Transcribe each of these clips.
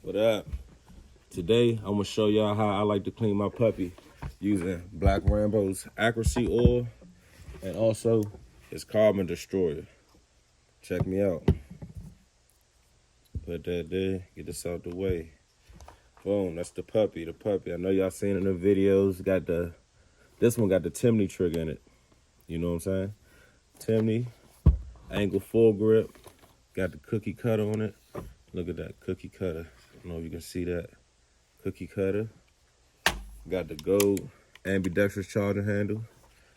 What up? Today, I'm gonna show y'all how I like to clean my puppy using Black Rambo's accuracy oil and also his carbon destroyer. Check me out. Put that there, get this out the way. Boom, that's the puppy. I know y'all seen it in the videos. This one got the Timney trigger in it. You know what I'm saying? Timney, angle full grip, got the cookie cutter on it. Look at that cookie cutter. I don't know if you can see that. Cookie cutter. Got the gold ambidextrous charging handle.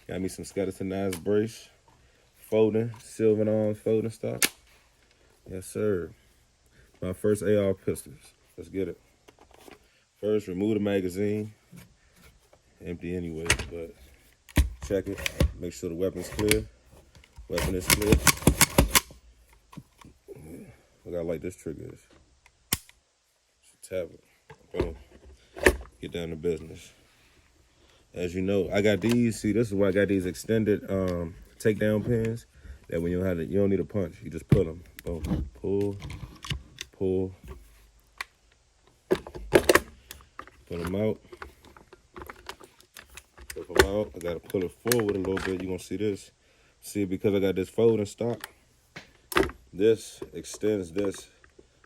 Got me some skeletonized brace. Folding, silver arm folding stock. Yes, sir. My first AR pistols. Let's get it. First, remove the magazine. Empty anyway, but check it. Make sure the weapon's clear. Weapon is clear. Look how light this trigger is. Just tap it. Boom. Get down to business. As you know, I got these. See, this is why I got these extended takedown pins. That when you don't need a punch. You just pull them. Boom. Pull. Pull. Pull them out. Pull them out. I gotta pull it forward a little bit. You're gonna see this. See, because I got this folding stock, this extends this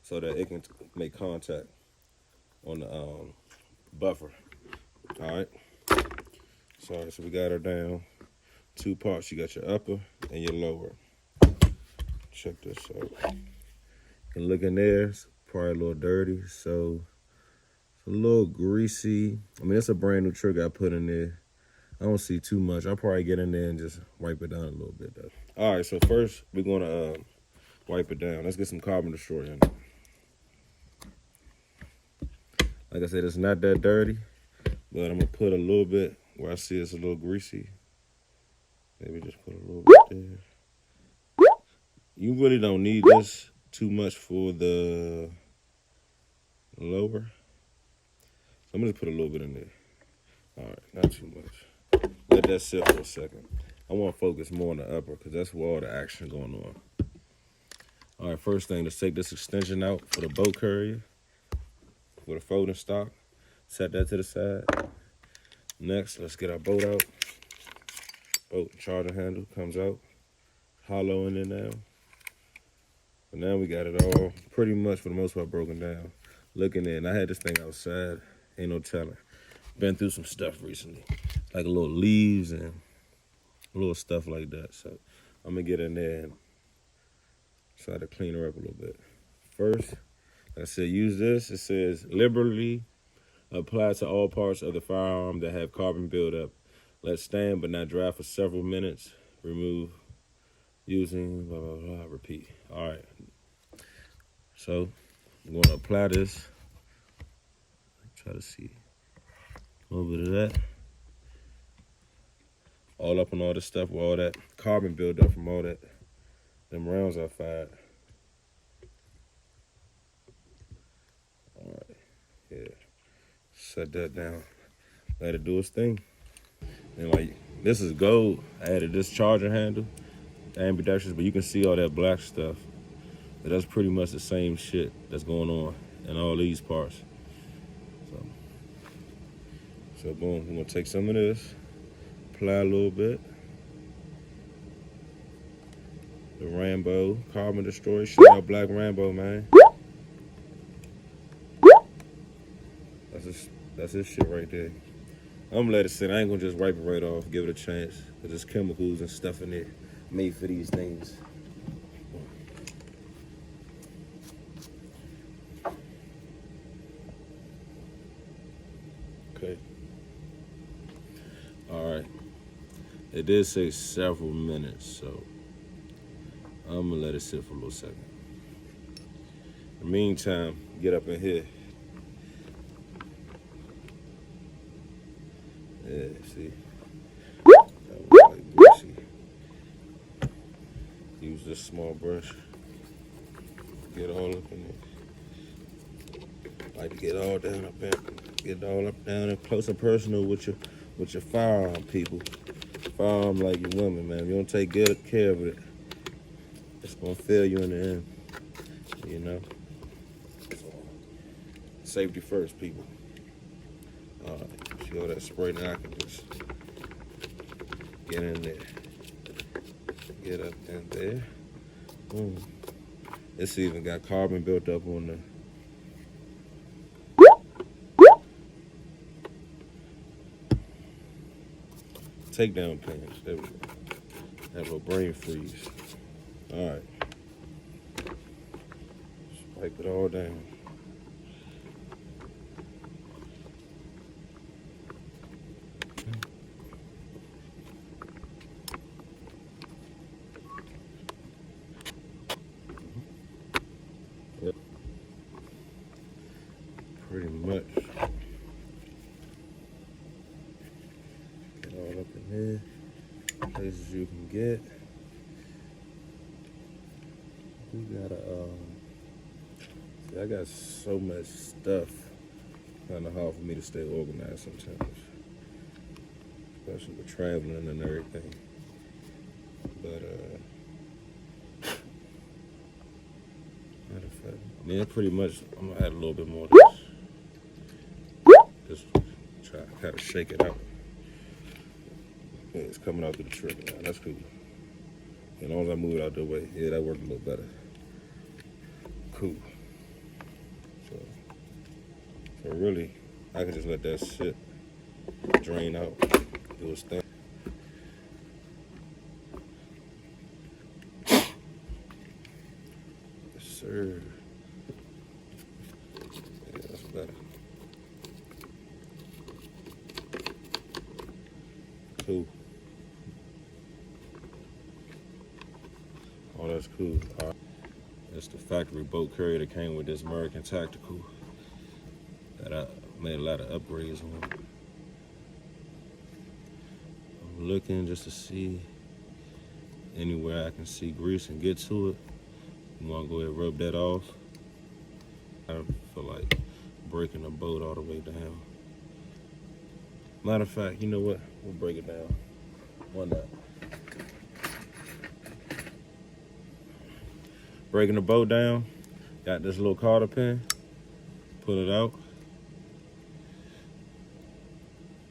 so that it can make contact on the buffer. All right. Sorry, so we got her down. Two parts. You got your upper and your lower. Check this out. You can look in there. It's probably a little dirty, so it's a little greasy. I mean, it's a brand new trigger I put in there. I don't see too much. I'll probably get in there and just wipe it down a little bit, though. All right, so first we're gonna wipe it down. Let's get some carbon destroyer in it. Like I said, it's not that dirty, but I'm gonna put a little bit where I see it's a little greasy. Maybe just put a little bit there. You really don't need this too much for the lower. So I'm gonna put a little bit in there. All right, not too much. Let that sit for a second. I want to focus more on the upper because that's where all the action going on. All right, first thing, let's take this extension out for the boat carrier with a folding stock. Set that to the side. Next, let's get our boat out. Boat charging handle comes out. Hollow in there now. But now we got it all pretty much for the most part broken down. Looking in, I had this thing outside. Ain't no telling. Been through some stuff recently. Like a little leaves and little stuff like that. So I'm gonna get in there and try to clean her up a little bit. First, like I said, use this. It says liberally apply to all parts of the firearm that have carbon buildup. Let stand but not dry for several minutes. Remove using blah, blah, blah. Repeat. All right. So I'm going to apply this. Try to see a little bit of that. All up on all this stuff with all that carbon buildup from all that, them rounds I fired. All right. Yeah. Set that down. Let it do its thing. And like, this is gold. I added this charger handle, ambidextrous, but you can see all that black stuff. But that's pretty much the same shit that's going on in all these parts. So boom, we're gonna take some of this, apply a little bit. The Rambo, carbon destroyer, shout out Black Rambo, man. That's his shit right there. I'm gonna let it sit. I ain't gonna just wipe it right off, give it a chance. Cause there's chemicals and stuff in it made for these things. Okay. All right. It did say several minutes, so I'm gonna let it sit for a little second. In the meantime, get up in here. Yeah, see? That was like greasy. Use this small brush. Get all up in there. Like to get all down up there. Get all up down and close and personal with your firearm, people. Firearm like your woman, man. If you don't take good care of it, it's gonna fail you in the end. You know? safety first, people. See all that spray? Now I can just get in there. Get up in there. Boom. It's even got carbon built up on the takedown pins. There we go. Have a brain freeze. All right. Wipe it all down. Yep. Pretty much. Get all up in here. Places you can get. We gotta see, I got so much stuff. Kinda hard for me to stay organized sometimes. Especially with traveling and everything. But matter of fact, yeah, pretty much I'm gonna add a little bit more of this. Just try to kinda shake it out. Yeah, it's coming out through the trigger now. That's cool. As long as I move it out the way, yeah, that worked a little better. Cool. So really, I can just let that shit drain out, do its thing. Yes, sir. Yeah, that's better. Cool. Oh, that's cool. All right. It's the factory boat carrier that came with this American Tactical that I made a lot of upgrades on. I'm looking just to see anywhere I can see grease and get to it. You want to go ahead and rub that off. I don't feel like breaking the boat all the way down. Matter of fact, you know what? We'll break it down. Why not? Breaking the boat down. Got this little cotter pin. Pull it out.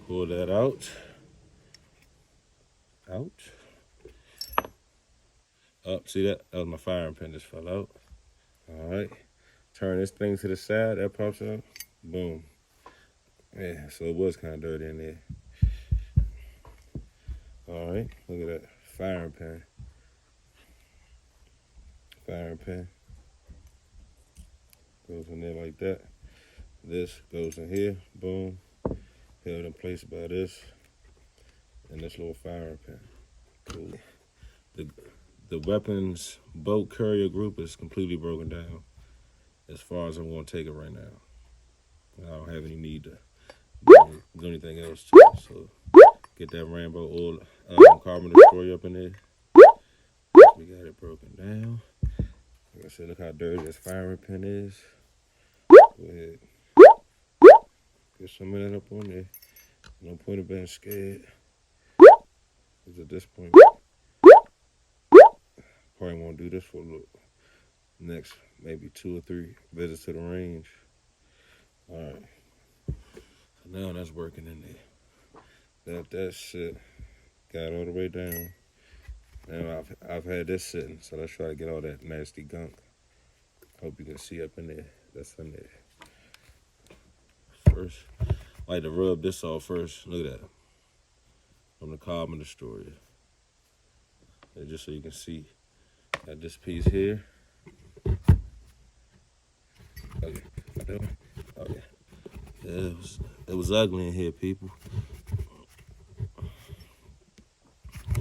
Pull that out. Out. Up. See that? That was my firing pin just fell out. All right. Turn this thing to the side. That pops out. Boom. Yeah, so it was kind of dirty in there. All right. Look at that. Firing pin. Firing pin. Goes in there like that. This goes in here. Boom. Held in place by this. And this little firing pin. Cool. The weapons boat carrier group is completely broken down as far as I'm going to take it right now. I don't have any need to do anything else to it. So get that Rambo oil carbon destroyer up in there. We got it broken down. Like I said, look how dirty this firing pin is. Go ahead. Get some of that up on there. No point of being scared. Because at this point, probably won't do this for a little. Next, maybe 2 or 3 visits to the range. All right. So now that's working in there. That shit got all the way down. Now I've had this sitting, so let's try to get all that nasty gunk. Hope you can see up in there. That's in there. First, I like to rub this off first. Look at that. From the carbon destroyer. And just so you can see. Got this piece here. Okay. Okay. Yeah, it was ugly in here, people.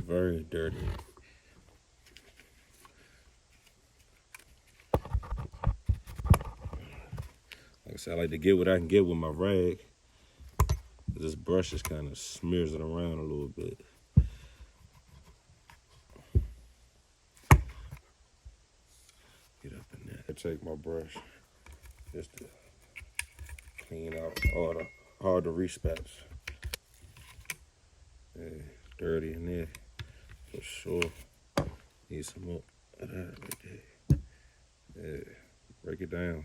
Very dirty. Like I said, I like to get what I can get with my rag. This brush just kind of smears it around a little bit. Get up in there. I take my brush just to clean out all the hard to reach spots. Yeah, dirty in there for sure. Need some more of that right there. Yeah, break it down.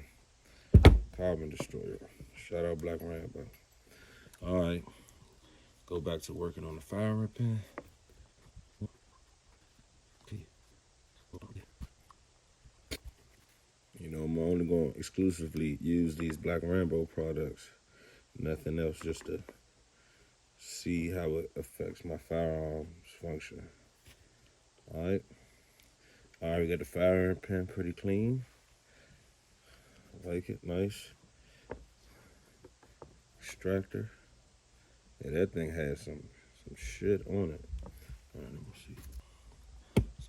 Carbon destroyer. Shout out Black Rambo. All right, go back to working on the firing pin. You know, I'm only going to exclusively use these Black Rambo products, nothing else, just to see how it affects my firearms function. All right, we got the firing pin pretty clean. I like it, nice. Extractor. Yeah, that thing has some shit on it. All right, let me see.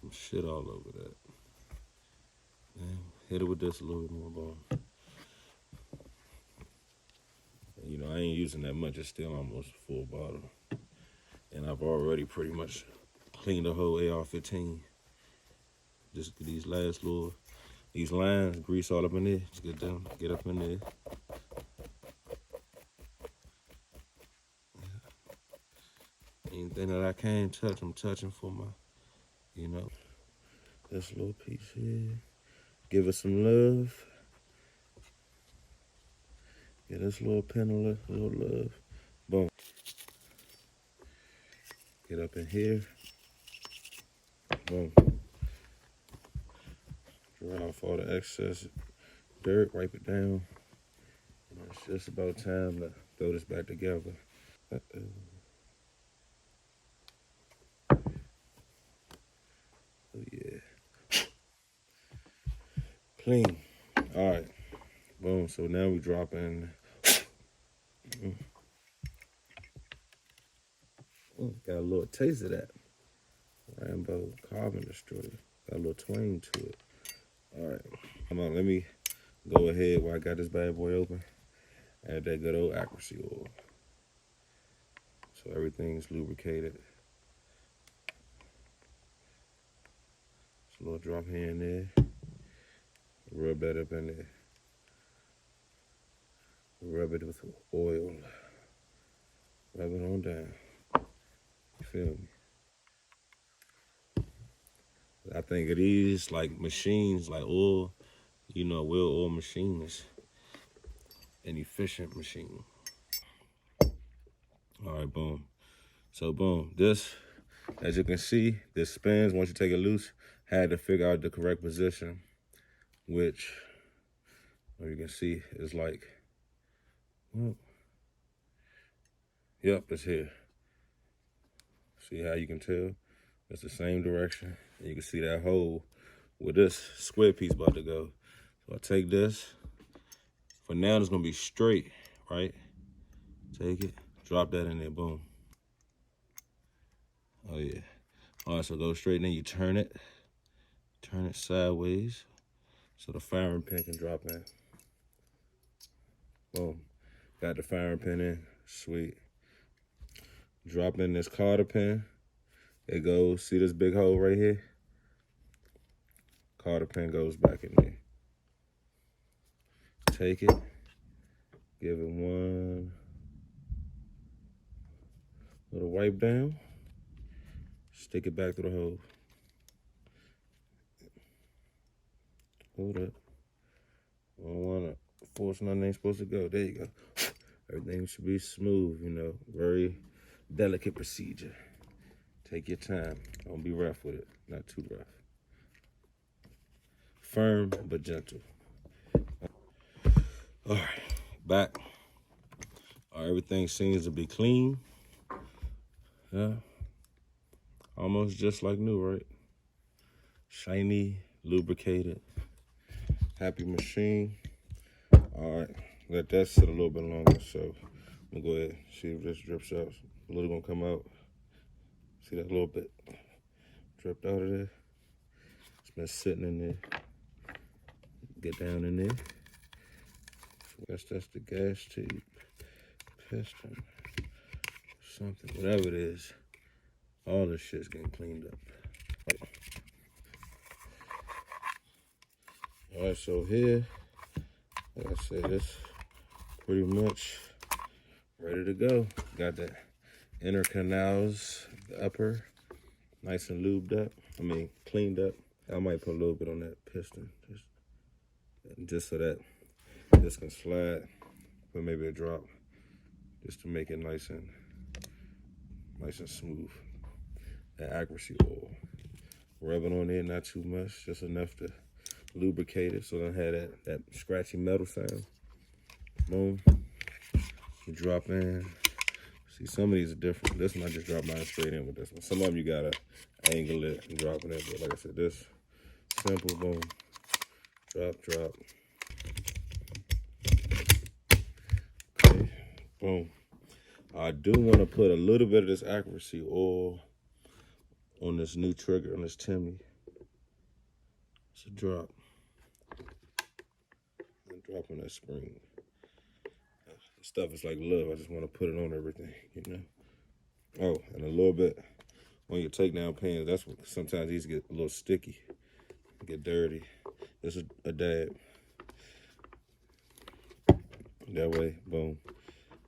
Some shit all over that. Man, hit it with this a little bit more, bone. You know, I ain't using that much. It's still almost a full bottle. And I've already pretty much cleaned the whole AR-15. Just get these these lines, grease all up in there. Just get up in there. Anything that I can't touch, I'm touching for my, you know. This little piece here. Give it some love. Get this little pin a little love. Boom. Get up in here. Boom. Dry off all the excess dirt, wipe it down. And it's just about time to throw this back together. Uh-oh. Oh yeah. Clean. All right. Boom. So now we drop in. Got a little taste of that. Rambo carbon destroyer. Got a little twang to it. All right. Come on, let me go ahead while I got this bad boy open. Add that good old accuracy oil. So everything's lubricated. Just a little drop here and there. Rub that up in there. Rub it with oil. Rub it on down. You feel me? I think of these like machines, like oil, you know, oil machine is an efficient machine. All right, boom. So boom, this, as you can see, this spins once you take it loose. Had to figure out the correct position, which, you can see, is like, well, yep, it's here. See how you can tell? It's the same direction. And you can see that hole where this square piece about to go. So I take this. For now, it's gonna be straight, right? Take it, drop that in there, boom. Oh yeah. All right, so go straight, and then you turn it sideways so the firing pin can drop in. Boom. Got the firing pin in, sweet. Drop in this cotter pin. It goes, see this big hole right here? Cotter pin goes back in there. Take it, give it one little wipe down, stick it back through the hole. Hold up. I don't want to force nothing ain't supposed to go. There you go. Everything should be smooth, you know, very delicate procedure. Take your time. Don't be rough with it, not too rough. Firm but gentle. All right, back. All right, everything seems to be clean. Yeah, almost just like new, right? Shiny, lubricated, happy machine. All right, let that sit a little bit longer. So I'm gonna go ahead and see if this drips out. A little gonna come out. See that little bit dripped out of there? It's been sitting in there. Get down in there. That's the gas tube, piston, something, whatever it is. All this shit's getting cleaned up. All right, so here, like I said, it's pretty much ready to go. Got the inner canals, the upper, nice and lubed up. I mean, cleaned up. I might put a little bit on that piston, just so that This can slide, but maybe a drop, just to make it nice and smooth. That accuracy oil. Rub it on there, not too much, just enough to lubricate it so it don't have that scratchy metal sound. Boom. You drop in. See, some of these are different. This one I just drop mine straight in with this one. Some of them you gotta angle it and drop it in, but like I said, this simple, boom. Drop. Okay, boom. I do want to put a little bit of this accuracy oil on this new trigger, on this Timmy. It's a drop. And drop on that spring. This stuff is like love. I just want to put it on everything, you know? Oh, and a little bit on your takedown pans. That's what sometimes these get a little sticky, get dirty. This is a dab. That way, boom.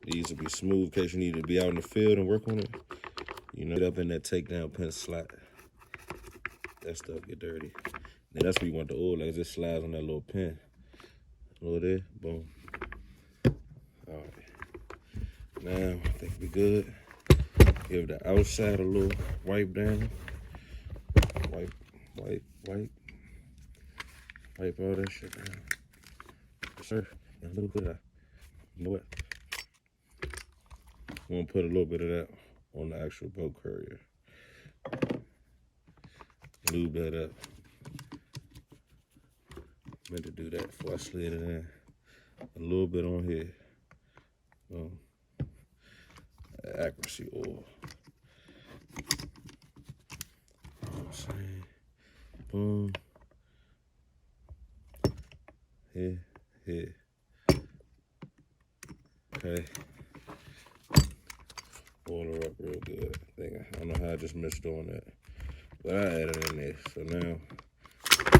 These will be smooth in case you need to be out in the field and work on it. You know, up in that takedown pin slot. That stuff get dirty. Then that's where you want the oil, like it just slides on that little pin. A little there, boom. All right. Now, I think we good. Give the outside a little wipe down. Wipe all that shit down. Sir, a little bit of, you know what? I'm gonna put a little bit of that on the actual boat courier. Lube that up. Meant to do that before I slid it in. A little bit on here. Accuracy oil. You know what I'm saying? Boom. Here. Okay. Oil her up real good. I don't know how I just missed doing that. But I added it in there. So now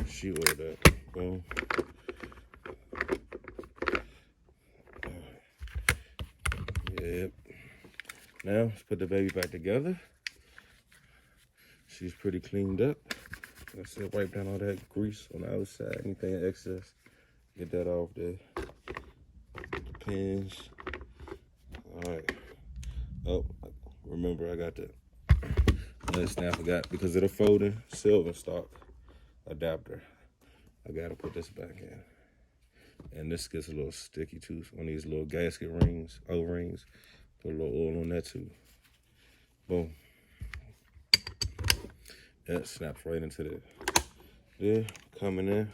she oiled up. Boom. Yep. Now let's put the baby back together. She's pretty cleaned up. Like I said, wipe down all that grease on the outside, anything excess. Get that off there. The pins. All right. Oh, remember I got the last thing I forgot, because of the folding silver stock adapter. I gotta put this back in. And this gets a little sticky too on these little gasket rings, O-rings. Put a little oil on that too. Boom. That snaps right into there. There, coming in.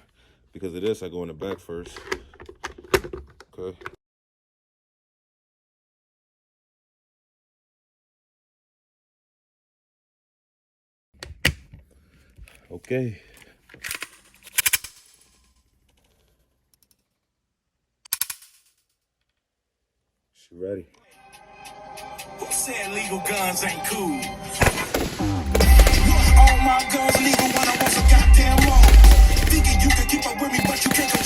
Because of this, I go in the back first. Okay. Okay. She ready. Who said legal guns ain't cool? All my guns legal when I want some goddamn more. Thinking you can keep up with me, but you can't